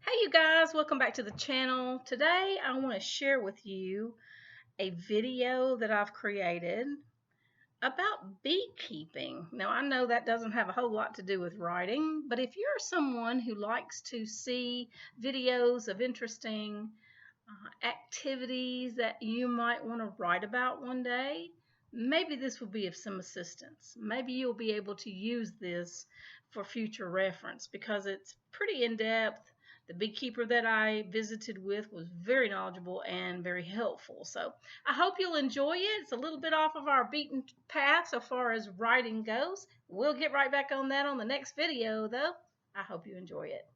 Hey you guys, welcome back to the channel. Today I want to share with you a video that I've created about beekeeping. Now I know that doesn't have a whole lot to do with writing, but if you're someone who likes to see videos of interesting activities that you might want to write about one day, maybe this will be of some assistance. Maybe you'll be able to use this for future reference because it's pretty in-depth. The beekeeper that I visited with was very knowledgeable and very helpful. So I hope you'll enjoy it. It's a little bit off of our beaten path so far as writing goes. We'll get right back on that on the next video though. I hope you enjoy it.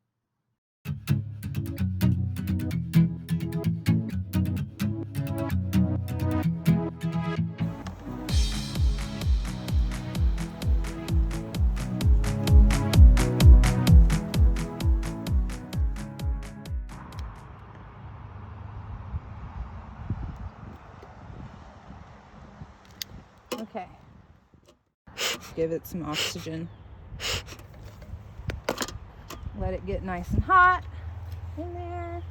Okay, give it some oxygen. Let it get nice and hot in there.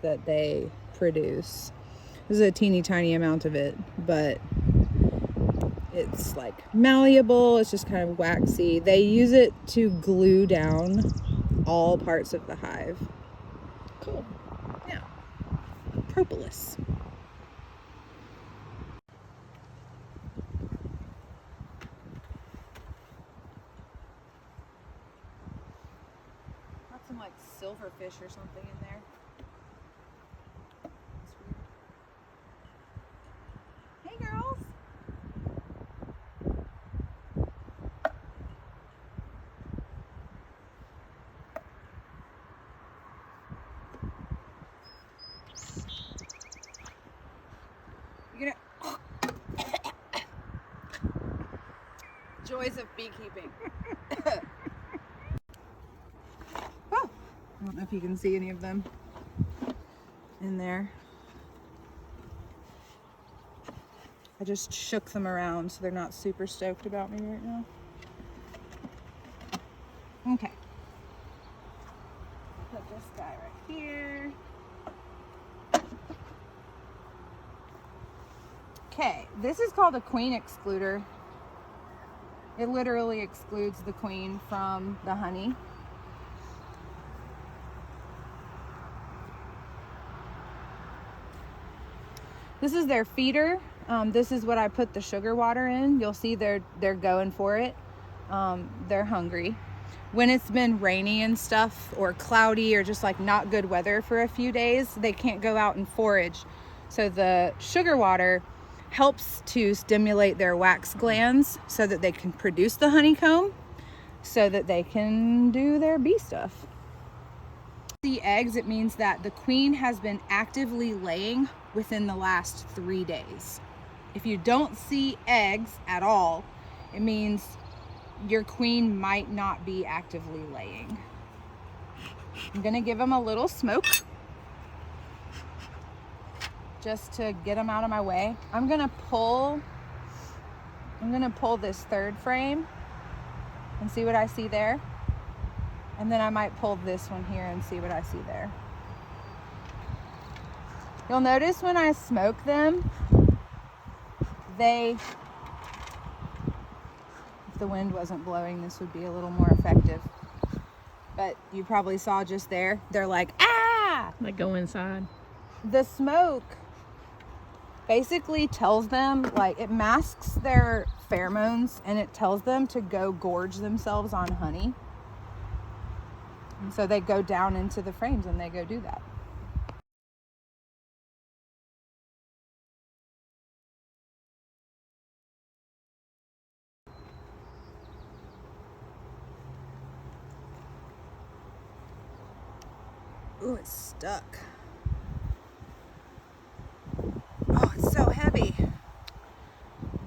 That they produce. This is a teeny tiny amount of it, but it's like malleable. It's just kind of waxy. They use it to glue down all parts of the hive. Cool. Yeah. Propolis. Got some like silverfish or something in there. Hey girls. You're gonna joys of beekeeping. Oh, I don't know if you can see any of them in there. I just shook them around so they're not super stoked about me right now. Okay. Put this guy right here. Okay, this is called a queen excluder. It literally excludes the queen from the honey. This is their feeder. This is what I put the sugar water in. You'll see they're going for it. They're hungry. When it's been rainy and stuff, or cloudy, or just like not good weather for a few days, they can't go out and forage. So the sugar water helps to stimulate their wax glands so that they can produce the honeycomb, so that they can do their bee stuff. The eggs, it means that the queen has been actively laying within the last 3 days. If you don't see eggs at all, it means your queen might not be actively laying. I'm gonna give them a little smoke just to get them out of my way. I'm gonna pull this third frame and see what I see there. And then I might pull this one here and see what I see there. You'll notice when I smoke them, if the wind wasn't blowing, this would be a little more effective. But you probably saw just there, they're like, ah! Like go inside. The smoke basically tells them, like, it masks their pheromones and it tells them to go gorge themselves on honey. And so they go down into the frames and they go do that. Ooh, it's stuck. Oh, it's so heavy.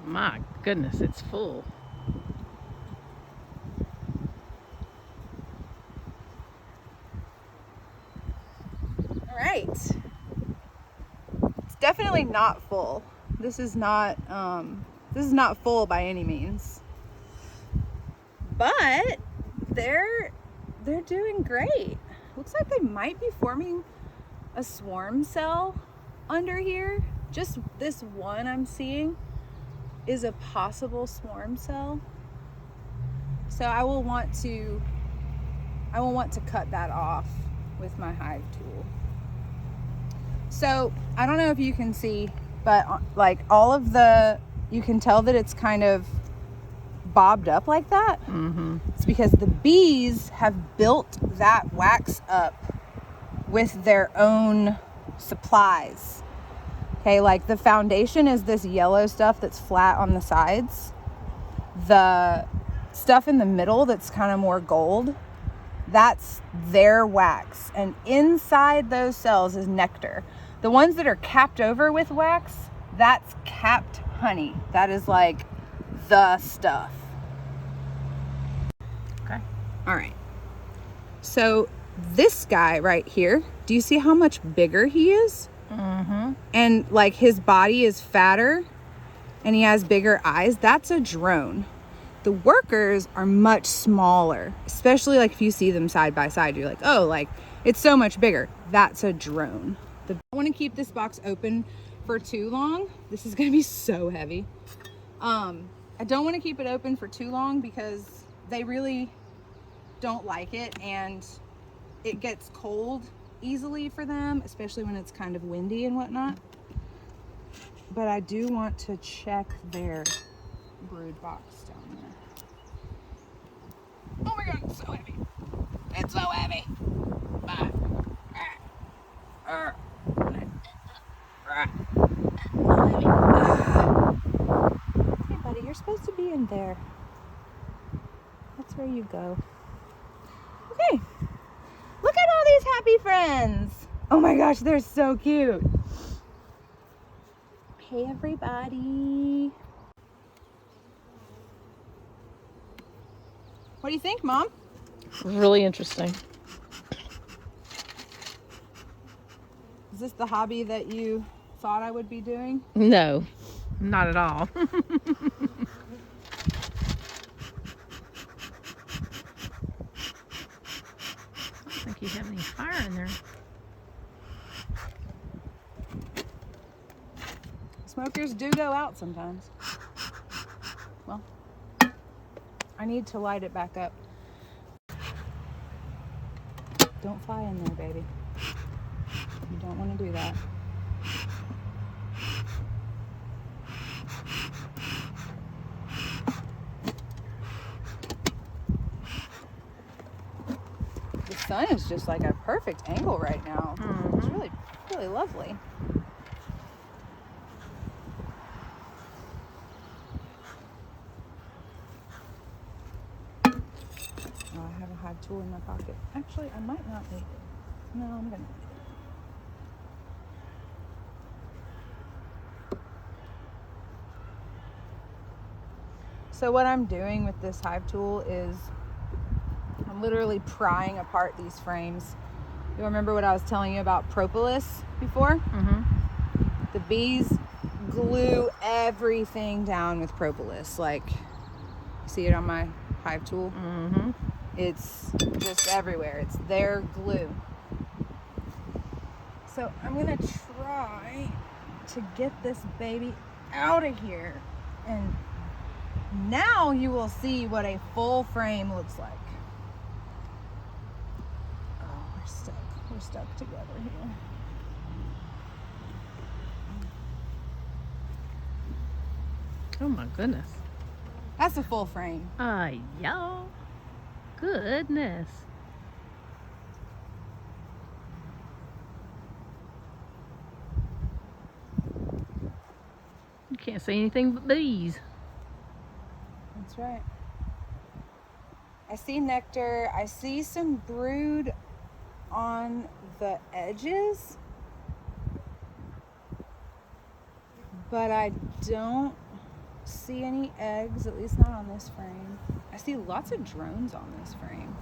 My goodness, it's full. All right. Let's definitely not full. This is not full by any means. But they're doing great. Looks like they might be forming a swarm cell under here. Just this one I'm seeing is a possible swarm cell. So I will want to cut that off with my hive tool. So I don't know if you can see, but like all of you can tell that it's kind of bobbed up like that. It's because the bees have built that wax up with their own supplies. Okay, like the foundation is this yellow stuff that's flat on the sides. The stuff in the middle that's kind of more gold, that's their wax. And inside those cells is nectar. The ones that are capped over with wax, that's capped honey. That is like the stuff. Okay. All right. So this guy right here, do you see how much bigger he is? And like his body is fatter and he has bigger eyes. That's a drone. The workers are much smaller, especially like if you see them side by side, you're like, oh, like it's so much bigger. That's a drone. I want to keep this box open for too long. This is going to be so heavy. I don't want to keep it open for too long because they really don't like it and it gets cold easily for them, especially when it's kind of windy and whatnot. But I do want to check their brood box down there. Oh my god, it's so heavy. It's so heavy. Hey buddy, you're supposed to be in there. That's where you go. Okay. Look at all these happy friends. Oh my gosh, they're so cute. Hey everybody. What do you think, Mom? Really interesting. Is this the hobby that you thought I would be doing? No, not at all. I don't think you have any fire in there. Smokers do go out sometimes. Well, I need to light it back up. Don't fly in there, baby. You don't want to do that. The sun is just like a perfect angle right now. It's really, really lovely. Oh, I have a hive tool in my pocket. Actually, I might not need it. No, I'm gonna need it. So what I'm doing with this hive tool is I'm literally prying apart these frames. You remember what I was telling you about propolis before? The bees glue everything down with propolis. Like, see it on my hive tool? It's just everywhere. It's their glue. So I'm gonna try to get this baby out of here, and now you will see what a full frame looks like. Oh, we're stuck together here. Oh my goodness. That's a full frame. Y'all. Goodness. You can't see anything but bees. That's right. I see nectar. I see some brood on the edges, but I don't see any eggs, at least not on this frame. I see lots of drones on this frame.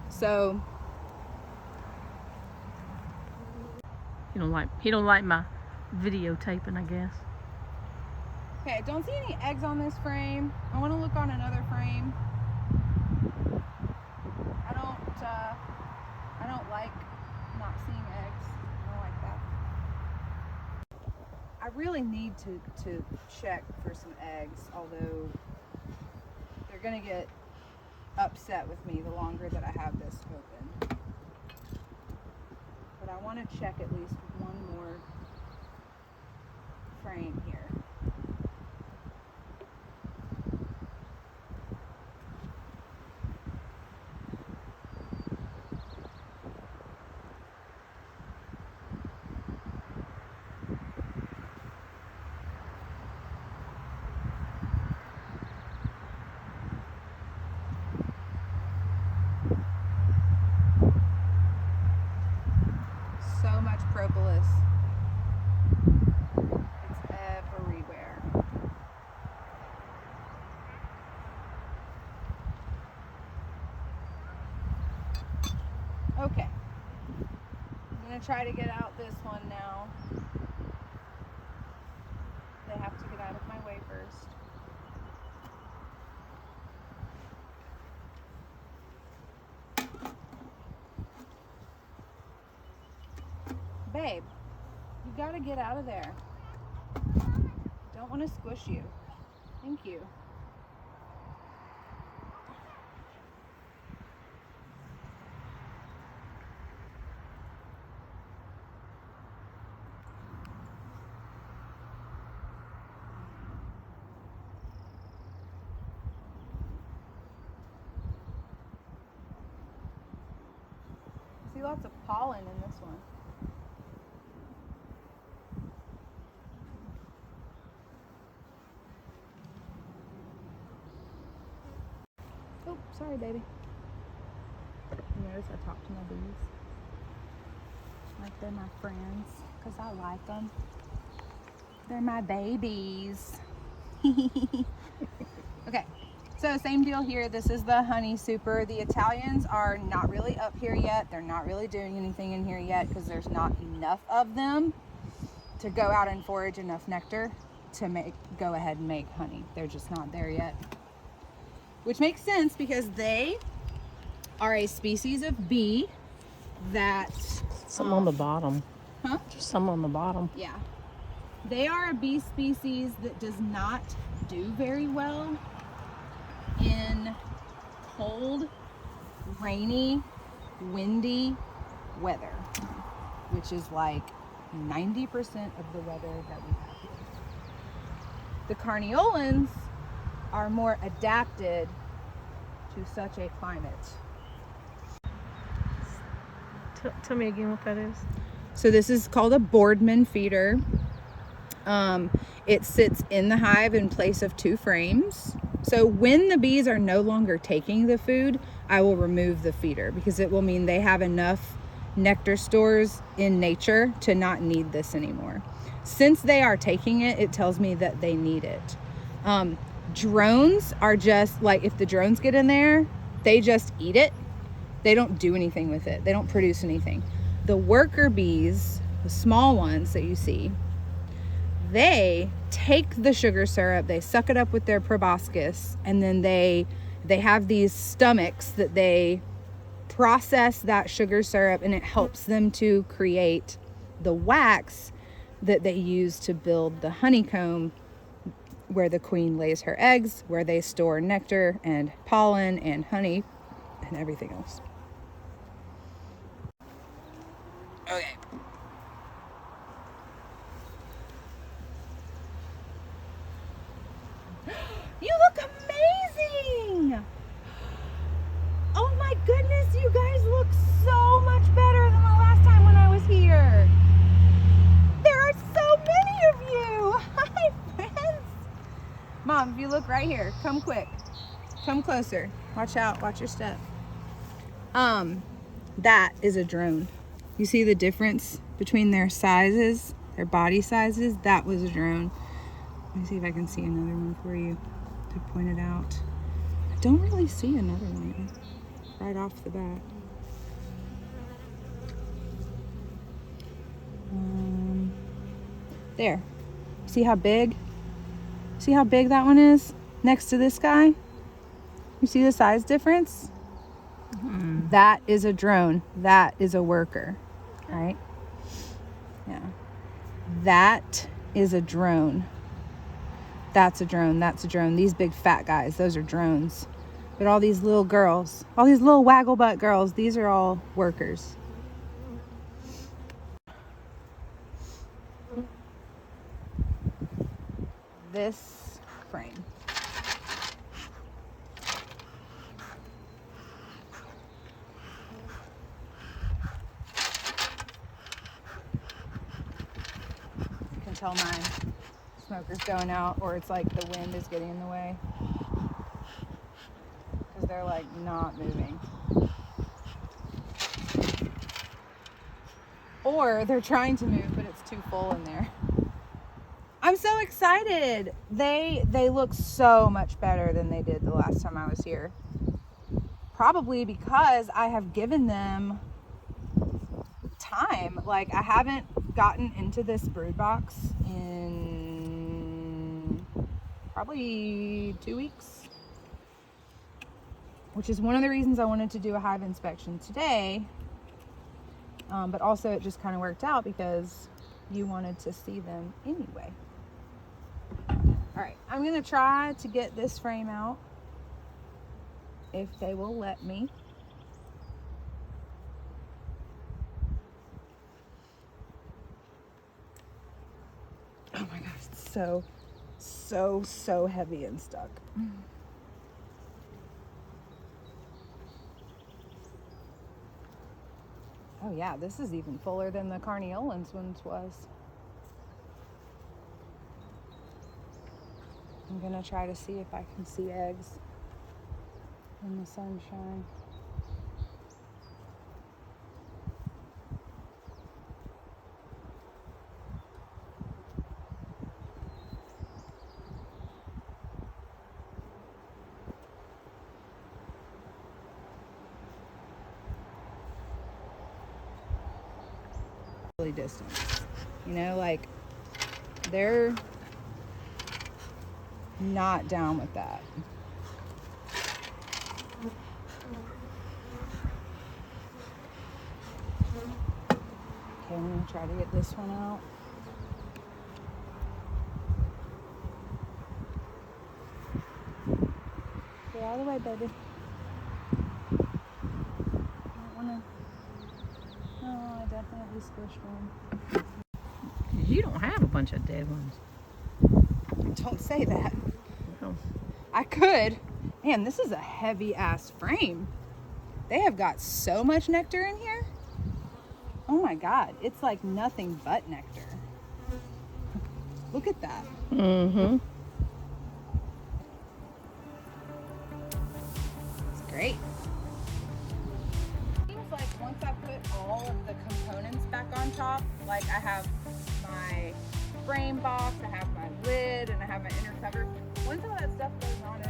So He don't like my videotaping, I guess. Okay, I don't see any eggs on this frame. I want to look on another frame. I don't like not seeing eggs. I don't like that. I really need to check for some eggs, although they're gonna get upset with me the longer that I have this open. But I want to check at least one more frame here. So much propolis. It's everywhere. Okay. I'm going to try to get out this one now. They have to get out of my way first. Babe, you gotta get out of there. Don't want to squish you. Thank you. I see lots of pollen in this one. Oh, sorry, baby. You notice I talk to my bees like they're my friends because I like them. They're my babies. Okay, so same deal here. This is the honey super. The Italians are not really up here yet. They're not really doing anything in here yet because there's not enough of them to go out and forage enough nectar to go ahead and make honey. They're just not there yet. Which makes sense because they are a species of bee that... Some on the bottom. Huh? Just some on the bottom. Yeah. They are a bee species that does not do very well in cold, rainy, windy weather, which is like 90% of the weather that we have here. The Carniolans are more adapted to such a climate. Tell me again what that is. So this is called a Boardman feeder. It sits in the hive in place of 2 frames. So when the bees are no longer taking the food, I will remove the feeder because it will mean they have enough nectar stores in nature to not need this anymore. Since they are taking it, it tells me that they need it. Drones are just like, if the drones get in there, they just eat it. They don't do anything with it. They don't produce anything. The worker bees, the small ones that you see, they take the sugar syrup, they suck it up with their proboscis, and then they have these stomachs that they process that sugar syrup, and it helps them to create the wax that they use to build the honeycomb where the queen lays her eggs, where they store nectar and pollen and honey and everything else. Okay. You look amazing! Oh my goodness, you guys look so much better than the last time when I was here. There are so many of you. Hi, friends. Mom, if you look right here, come quick. Come closer. Watch out, watch your step. That is a drone. You see the difference between their sizes, their body sizes? That was a drone. Let me see if I can see another one for you to point it out. I don't really see another one right off the bat. There. See how big? See how big that one is next to this guy? You see the size difference? That is a drone. That is a worker. Right? Yeah. That is a drone. That's a drone. That's a drone. These big fat guys, those are drones. But all these little girls, all these little waggle butt girls, these are all workers. This frame. You can tell my smoker's going out, or it's like the wind is getting in the way. Because they're like not moving. Or they're trying to move, but it's too full in there. I'm so excited. They look so much better than they did the last time I was here. Probably because I have given them time. Like, I haven't gotten into this brood box in probably 2 weeks. Which is one of the reasons I wanted to do a hive inspection today. But also it just kind of worked out because you wanted to see them anyway. All right, I'm gonna try to get this frame out if they will let me. Oh my gosh, it's so heavy and stuck. Oh yeah, this is even fuller than the Carneolans ones was. I'm gonna try to see if I can see eggs in the sunshine. Really distant, you know, like they're not down with that. Okay, I'm gonna try to get this one out. Get out of the way, baby. I don't wanna. No, I definitely squished one. You don't have a bunch of dead ones. Don't say that. No. I could. Man, this is a heavy ass frame. They have got so much nectar in here. Oh my God, it's like nothing but nectar. Look at that. Mm-hmm. It's great. Seems like once I put all of the components back on top, like I have my frame box, I have my lid, and I have my inner cover. Once all that stuff goes on, it